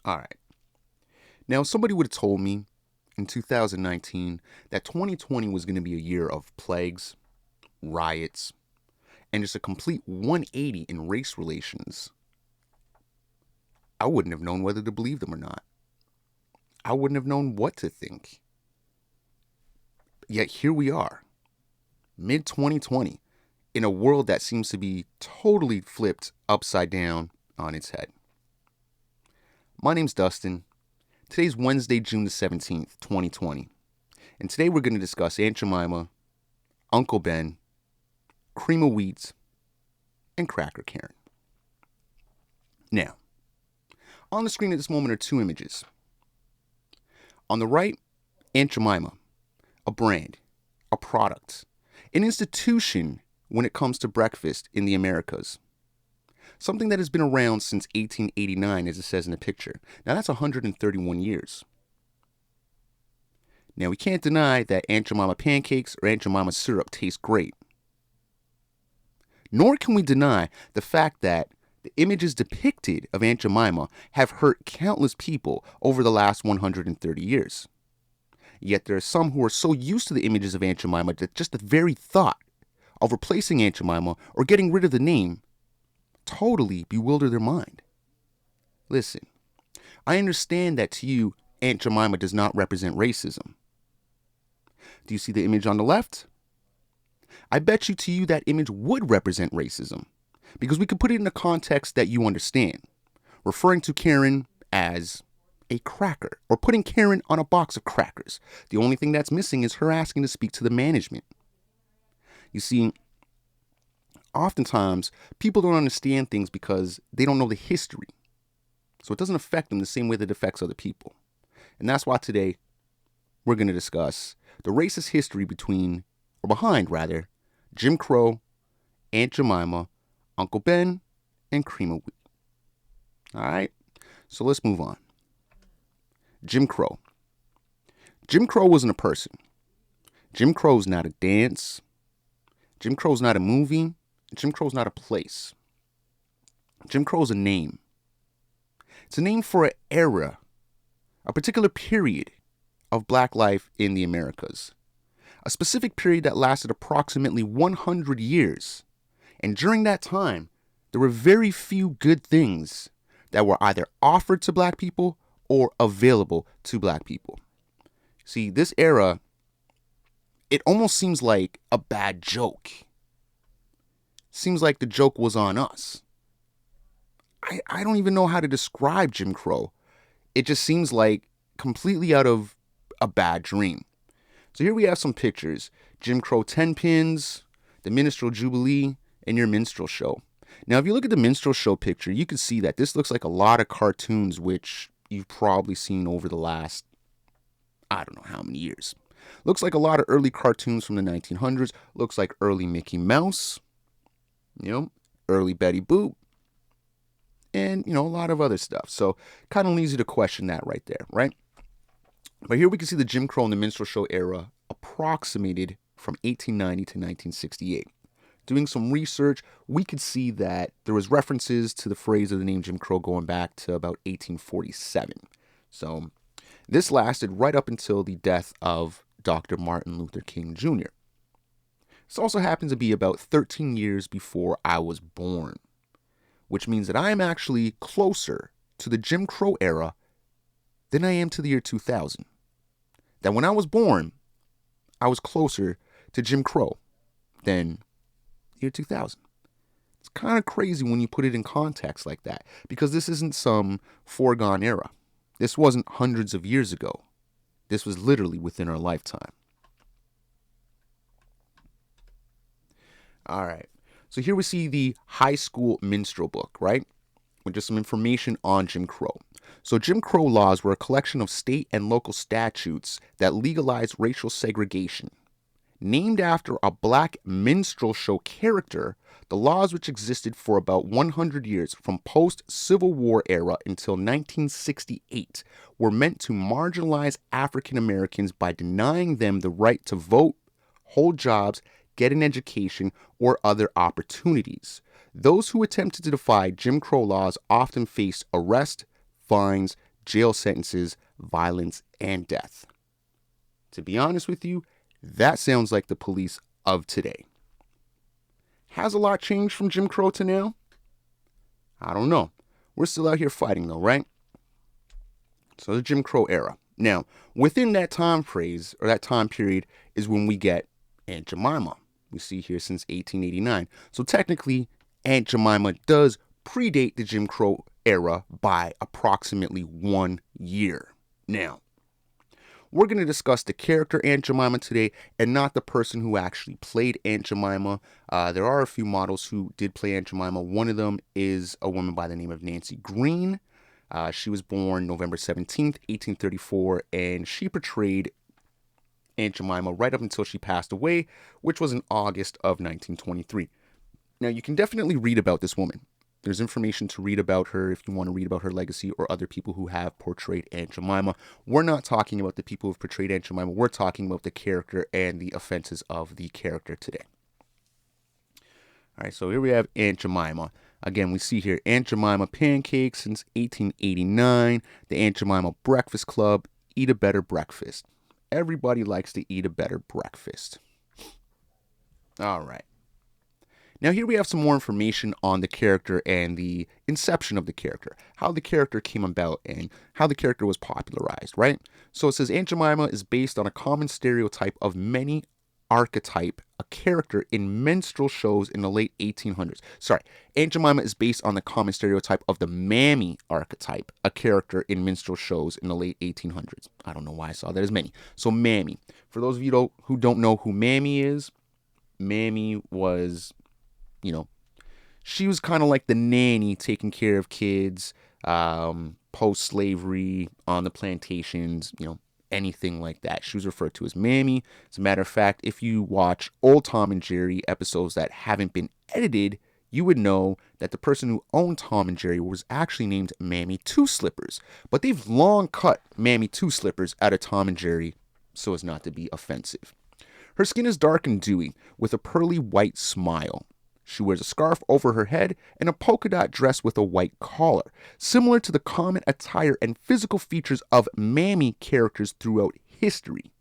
All right. Now, somebody would have told me in 2019 that 2020 was going to be a year of plagues, riots, and just a complete 180 in race relations. I wouldn't have known whether to believe them or not. I wouldn't have known what to think. Yet here we are, mid 2020, in a world that seems to be totally flipped upside down on its head. My name's Dustin. Today's Wednesday, June the 17th, 2020. And today we're going to discuss Aunt Jemima, Uncle Ben, cream of wheat, and cracker Karen. Now, on the screen at this moment are two images. On the right, Aunt Jemima, a brand, a product, an institution when it comes to breakfast in the Americas. Something that has been around since 1889, as it says in the picture. Now, that's 131 years. Now, we can't deny that Aunt Jemima pancakes or Aunt Jemima syrup taste great. Nor can we deny the fact that the images depicted of Aunt Jemima have hurt countless people over the last 130 years. Yet there are some who are so used to the images of Aunt Jemima that just the very thought of replacing Aunt Jemima or getting rid of the name totally bewilder their mind. Listen, I understand that to you, Aunt Jemima does not represent racism. Do you see the image on the left? I bet you to you that image would represent racism because we could put it in a context that you understand, referring to Karen as a cracker or putting Karen on a box of crackers. The only thing that's missing is her asking to speak to the management. You see, oftentimes people don't understand things because they don't know the history. So it doesn't affect them the same way that it affects other people. And that's why today we're going to discuss the racist history behind Jim Crow, Aunt Jemima, Uncle Ben, and cream of wheat. All right, so let's move on. Jim Crow. Jim Crow wasn't a person. Jim Crow's not a dance. Jim Crow's not a movie. Jim Crow's not a place. Jim Crow's a name. It's a name for an era, a particular period of black life in the Americas. A specific period that lasted approximately 100 years. And during that time, there were very few good things that were either offered to black people or available to black people. See, this era, it almost seems like a bad joke. Seems like the joke was on us. I don't even know how to describe Jim Crow. It just seems like completely out of a bad dream. So here we have some pictures. Jim Crow 10 pins, the Minstrel Jubilee, and your minstrel show. Now, if you look at the minstrel show picture, you can see that this looks like a lot of cartoons, which you've probably seen over the last, I don't know how many years. Looks like a lot of early cartoons from the 1900s. Looks like early Mickey Mouse, early Betty Boop, and, a lot of other stuff. So kind of leads you to question that right there, right? But here we can see the Jim Crow and the minstrel show era approximated from 1890 to 1968. Doing some research, we could see that there was references to the phrase of the name Jim Crow going back to about 1847. So this lasted right up until the death of Dr. Martin Luther King Jr. This also happens to be about 13 years before I was born, which means that I am actually closer to the Jim Crow era than I am to the year 2000. That when I was born, I was closer to Jim Crow than year 2000. It's kind of crazy when you put it in context like that, because this isn't some foregone era. This wasn't hundreds of years ago. This was literally within our lifetime. All right. So here we see the high school minstrel book, right? With just some information on Jim Crow. So Jim Crow laws were a collection of state and local statutes that legalized racial segregation. Named after a black minstrel show character, the laws, which existed for about 100 years from post-Civil War era until 1968, were meant to marginalize African Americans by denying them the right to vote, hold jobs, get an education, or other opportunities. Those who attempted to defy Jim Crow laws often faced arrest, fines, jail sentences, violence, and death. To be honest with you, that sounds like the police of today. Has a lot changed from Jim Crow to now? I don't know. We're still out here fighting though, right? So the Jim Crow era. Now, within that time phrase or that time period is when we get Aunt Jemima. We see here since 1889. So technically, Aunt Jemima does predate the Jim Crow era by approximately 1 year. Now, we're going to discuss the character Aunt Jemima today and not the person who actually played Aunt Jemima. There are a few models who did play Aunt Jemima. One of them is a woman by the name of Nancy Green. She was born November 17th, 1834, and she portrayed Aunt Jemima right up until she passed away, which was in August of 1923. Now, you can definitely read about this woman. There's information to read about her if you want to read about her legacy or other people who have portrayed Aunt Jemima. We're not talking about the people who have portrayed Aunt Jemima. We're talking about the character and the offenses of the character today. All right, so here we have Aunt Jemima. Again, we see here Aunt Jemima pancakes since 1889. The Aunt Jemima Breakfast Club, eat a better breakfast. Everybody likes to eat a better breakfast. All right. Now here we have some more information on the character and the inception of the character, how the character came about and how the character was popularized, right? So it says Aunt Jemima is based on a common stereotype of many archetype, a character in minstrel shows in the late 1800s. Sorry, Aunt Jemima is based on the common stereotype of the mammy archetype, a character in minstrel shows in the late 1800s. I don't know why I saw that as many. So mammy. For those of you who don't know who mammy is, mammy was, she was kind of like the nanny taking care of kids, post-slavery, on the plantations, anything like that. She was referred to as Mammy. As a matter of fact, if you watch old Tom and Jerry episodes that haven't been edited, you would know that the person who owned Tom and Jerry was actually named Mammy Two Slippers. But they've long cut Mammy Two Slippers out of Tom and Jerry so as not to be offensive. Her skin is dark and dewy, with a pearly white smile. She wears a scarf over her head and a polka dot dress with a white collar, similar to the common attire and physical features of mammy characters throughout history.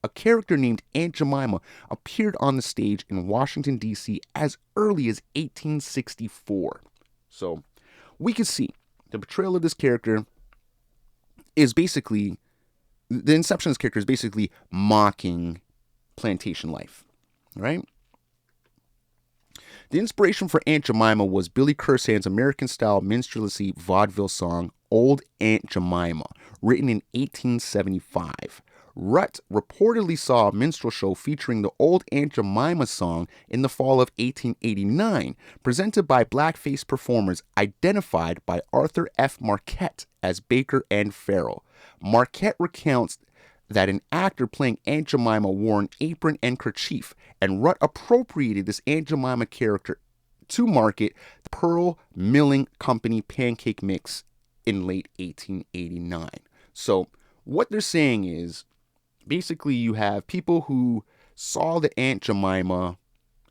A character named Aunt Jemima appeared on the stage in Washington, D.C. as early as 1864. So we can see the portrayal of this character is basically, the inception of this character is basically mocking plantation life, right? The inspiration for Aunt Jemima was Billy Cursan's American-style minstrelsy vaudeville song, Old Aunt Jemima, written in 1875. Rutt reportedly saw a minstrel show featuring the Old Aunt Jemima song in the fall of 1889, presented by blackface performers identified by Arthur F. Marquette as Baker and Farrell. Marquette recounts that an actor playing Aunt Jemima wore an apron and kerchief, and Rutt appropriated this Aunt Jemima character to market the Pearl Milling Company pancake mix in late 1889. So what they're saying is, basically you have people who saw the Aunt Jemima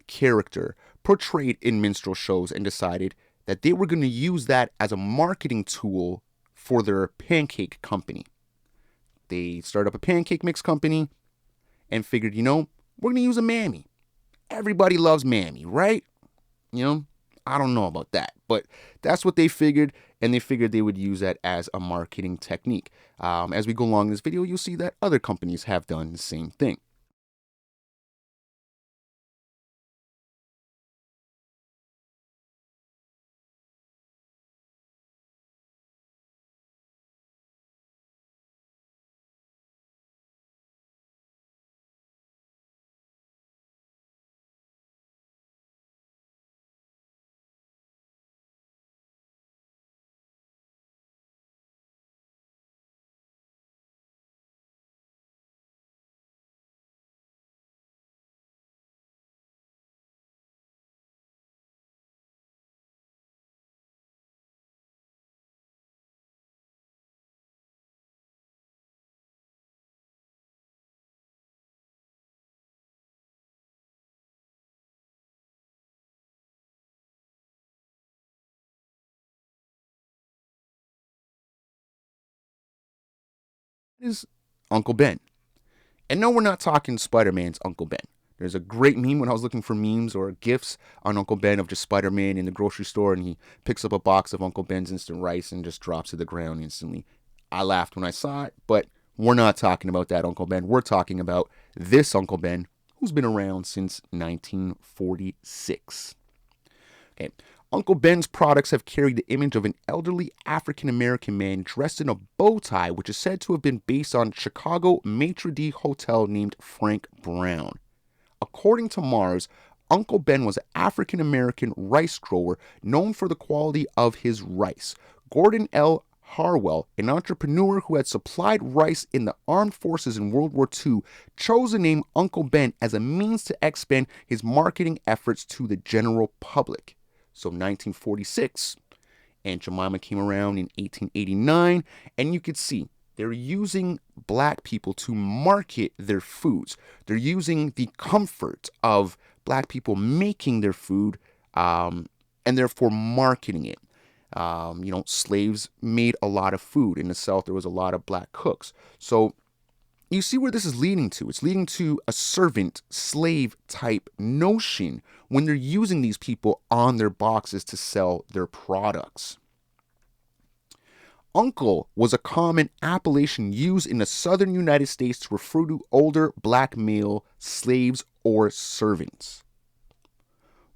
character portrayed in minstrel shows and decided that they were going to use that as a marketing tool for their pancake company. They started up a pancake mix company and figured, we're going to use a mammy. Everybody loves mammy, right? I don't know about that, but that's what they figured, and they figured they would use that as a marketing technique. As we go along in this video, you'll see that other companies have done the same thing. is Uncle Ben. And no, we're not talking Spider-Man's Uncle Ben. There's a great meme when I was looking for memes or GIFs on Uncle Ben of just Spider-Man in the grocery store, and he picks up a box of Uncle Ben's instant rice and just drops to the ground instantly. I laughed when I saw it, but we're not talking about that Uncle Ben. We're talking about this Uncle Ben, who's been around since 1946. Okay. Uncle Ben's products have carried the image of an elderly African-American man dressed in a bow tie, which is said to have been based on Chicago maitre d' hotel named Frank Brown. According to Mars, Uncle Ben was an African-American rice grower known for the quality of his rice. Gordon L. Harwell, an entrepreneur who had supplied rice in the armed forces in World War II, chose the name Uncle Ben as a means to expand his marketing efforts to the general public. So 1946, Aunt Jemima came around in 1889, and you could see they're using black people to market their foods. They're using the comfort of black people making their food and therefore marketing it. Slaves made a lot of food. In the South, there was a lot of black cooks. So you see where this is leading to. It's leading to a servant, slave type notion when they're using these people on their boxes to sell their products. Uncle was a common appellation used in the southern United States to refer to older black male slaves or servants.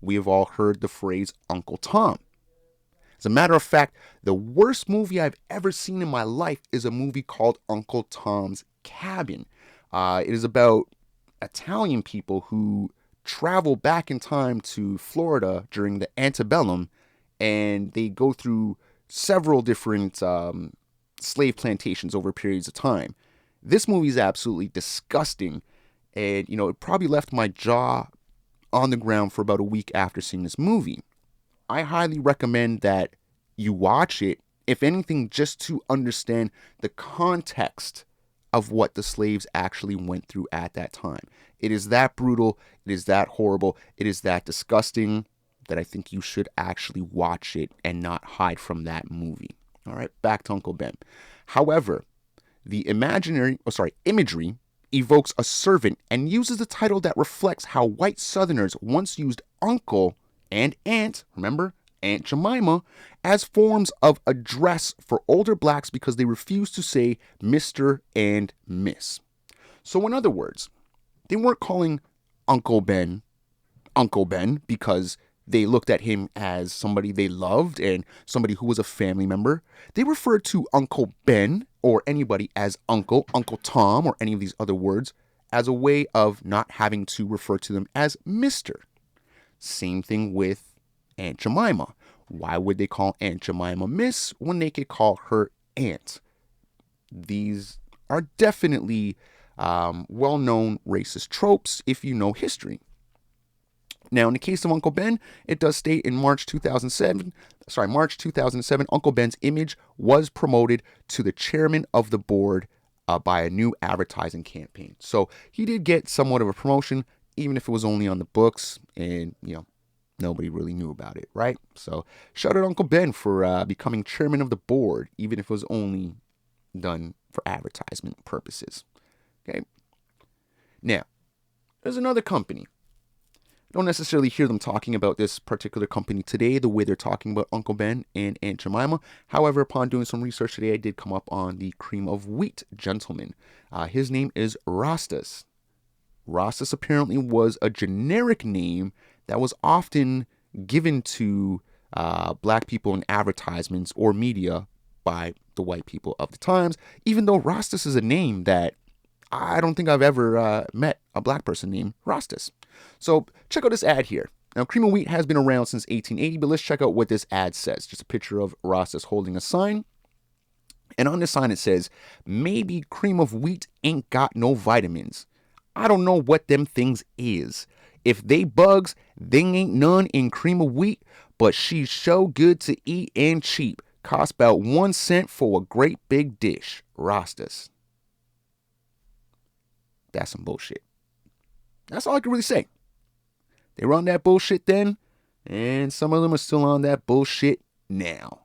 We have all heard the phrase Uncle Tom. As a matter of fact, the worst movie I've ever seen in my life is a movie called Uncle Tom's Cabin. It is about Italian people who travel back in time to Florida during the antebellum, and they go through several different slave plantations over periods of time. This movie is absolutely disgusting, and it probably left my jaw on the ground for about a week after seeing this movie. I highly recommend that you watch it, if anything, just to understand the context of what the slaves actually went through at that time. It is that brutal, it is that horrible, it is that disgusting that I think you should actually watch it and not hide from that movie. All right, back to Uncle Ben. However, the imagery evokes a servant and uses a title that reflects how white Southerners once used uncle and aunt, remember, Aunt Jemima, as forms of address for older blacks because they refused to say Mr. and Miss. So in other words, they weren't calling Uncle Ben because they looked at him as somebody they loved and somebody who was a family member. They referred to Uncle Ben or anybody as Uncle Tom, or any of these other words as a way of not having to refer to them as Mr. Same thing with Aunt Jemima. Why would they call Aunt Jemima Miss when they could call her Aunt? These are definitely well-known racist tropes if you know history. Now, in the case of Uncle Ben, it does state in March 2007, Uncle Ben's image was promoted to the chairman of the board by a new advertising campaign. So he did get somewhat of a promotion, even if it was only on the books and, nobody really knew about it, right? So shout out Uncle Ben for becoming chairman of the board, even if it was only done for advertisement purposes. Okay. Now, there's another company. Don't necessarily hear them talking about this particular company today the way they're talking about Uncle Ben and Aunt Jemima. However, upon doing some research today, I did come up on the cream of wheat gentleman. His name is Rastas. Rastas apparently was a generic name that was often given to black people in advertisements or media by the white people of the times, even though Rastas is a name that I don't think I've ever met a black person named Rastas. So check out this ad here. Now, cream of wheat has been around since 1880, but let's check out what this ad says. Just a picture of Rastas holding a sign. And on the sign it says, "Maybe cream of wheat ain't got no vitamins. I don't know what them things is. If they bugs, they ain't none in cream of wheat, but she's so good to eat and cheap. Cost about 1 cent for a great big dish. Rastas." That's some bullshit. That's all I can really say. They were on that bullshit then, and some of them are still on that bullshit now.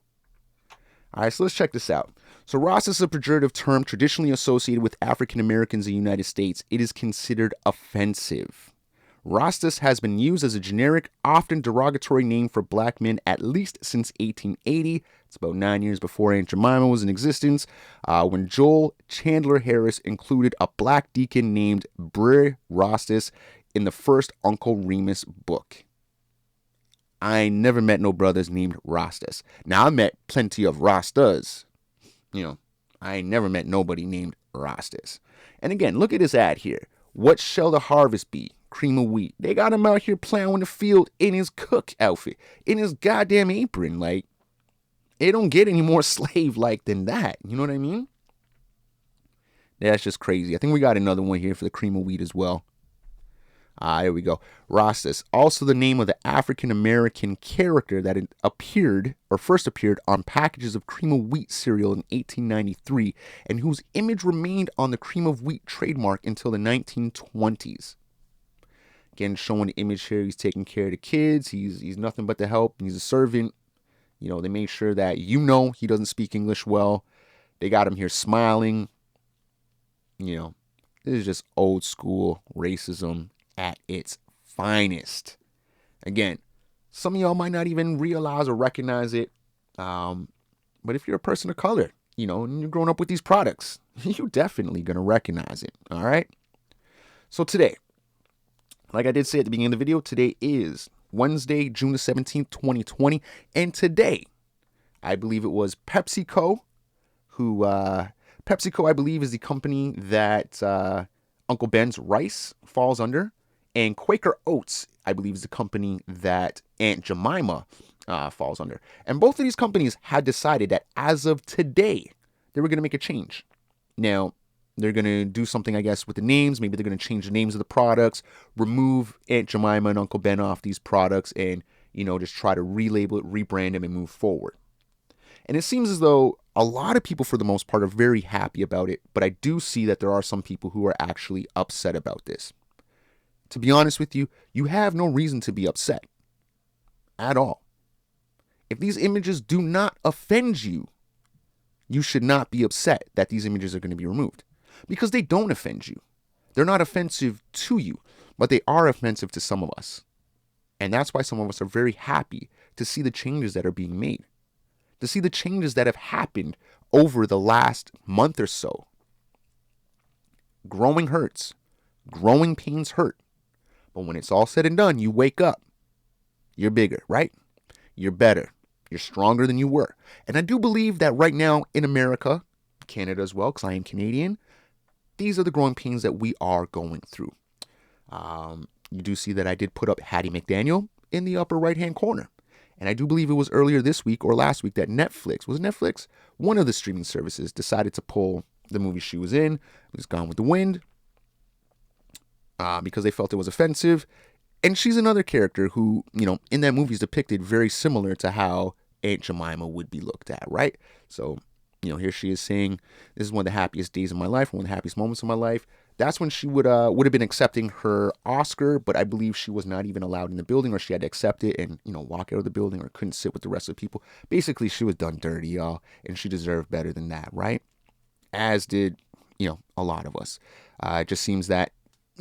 All right, so let's check this out. So Rasta is a pejorative term traditionally associated with African Americans in the United States. It is considered offensive. Rastas has been used as a generic, often derogatory name for black men at least since 1880. It's about 9 years before Aunt Jemima was in existence, when Joel Chandler Harris included a black deacon named Brer Rastas in the first Uncle Remus book. I never met no brothers named Rastas. Now, I met plenty of Rastas. I ain't never met nobody named Rastas. And again, look at this ad here. What shall the harvest be? Cream of wheat. They got him out here plowing the field in his cook outfit, in his goddamn apron. Like, it don't get any more slave-like than that. You know what I mean? That's just crazy. I think we got another one here for the cream of wheat as well. Here we go. Rastas, also the name of the African-American character that first appeared on packages of cream of wheat cereal in 1893, and whose image remained on the cream of wheat trademark until the 1920s. Again, showing the image here, he's taking care of the kids. He's nothing but the help. He's a servant. They made sure that he doesn't speak English well. They got him here smiling. This is just old school racism at its finest. Again, some of y'all might not even realize or recognize it. But if you're a person of color, and you're growing up with these products, you're definitely going to recognize it. All right. So today, like I did say at the beginning of the video, today is Wednesday, June the 17th, 2020. And today, I believe it was PepsiCo, PepsiCo, I believe, is the company that Uncle Ben's rice falls under. And Quaker Oats, I believe, is the company that Aunt Jemima falls under. And both of these companies had decided that as of today, they were going to make a change. Now, they're going to do something, I guess, with the names. Maybe they're going to change the names of the products, remove Aunt Jemima and Uncle Ben off these products, and, just try to relabel it, rebrand them, and move forward. And it seems as though a lot of people, for the most part, are very happy about it. But I do see that there are some people who are actually upset about this. To be honest with you, you have no reason to be upset at all. If these images do not offend you, you should not be upset that these images are going to be removed. Because they don't offend you. They're not offensive to you, but they are offensive to some of us. And that's why some of us are very happy to see the changes that are being made. To see the changes that have happened over the last month or so. Growing hurts. Growing pains hurt. But when it's all said and done, you wake up. You're bigger, right? You're better. You're stronger than you were. And I do believe that right now in America, Canada as well, because I am Canadian, these are the growing pains that we are going through. You do see that I did put up Hattie McDaniel in the upper right-hand corner. And I do believe it was earlier this week or last week that Netflix, one of the streaming services, decided to pull the movie she was in. It was Gone with the Wind. Because they felt it was offensive. And she's another character who, in that movie is depicted very similar to how Aunt Jemima would be looked at, right? So, here she is saying, this is one of the happiest days of my life, one of the happiest moments of my life. That's when she would have been accepting her Oscar, but I believe she was not even allowed in the building, or she had to accept it and, walk out of the building, or couldn't sit with the rest of the people. Basically, she was done dirty, y'all, and she deserved better than that, right? As did, a lot of us. It just seems that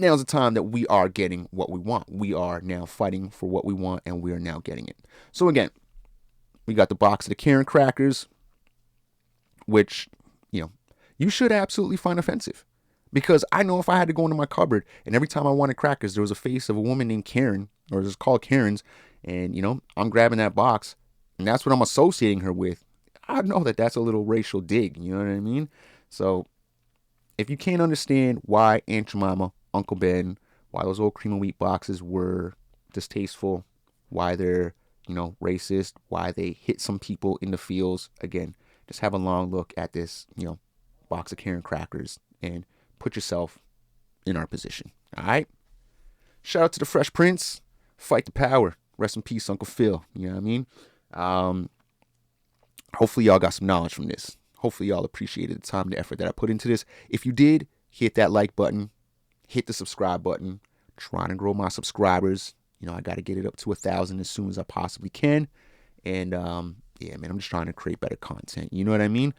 now's the time that we are getting what we want. We are now fighting for what we want, and we are now getting it. So again, we got the box of the Karen crackers, which, you should absolutely find offensive. Because I know if I had to go into my cupboard and every time I wanted crackers, there was a face of a woman named Karen, or it's called Karen's, and, I'm grabbing that box, and that's what I'm associating her with, I know that that's a little racial dig, you know what I mean? So if you can't understand why Aunt Jemima, Uncle Ben, why those old cream of wheat boxes were distasteful, why they're, racist, why they hit some people in the fields, again, just have a long look at this, box of Karen crackers and put yourself in our position. All right. Shout out to the Fresh Prince. Fight the power. Rest in peace, Uncle Phil. You know what I mean? Hopefully y'all got some knowledge from this. Hopefully y'all appreciated the time and the effort that I put into this. If you did, hit that like button. Hit the subscribe button. Trying to grow my subscribers. I got to get it up to 1,000 as soon as I possibly can. And yeah, man, I'm just trying to create better content. You know what I mean?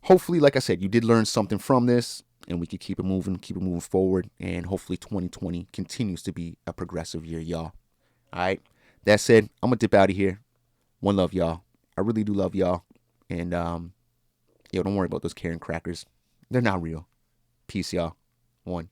hopefully, like I said, you did learn something from this, and we can keep it moving forward, and hopefully 2020 continues to be a progressive year, y'all. All right. That said, I'm gonna dip out of here. One love, y'all. I really do love y'all, and yo, don't worry about those Karen crackers. They're not real. Peace, y'all. One.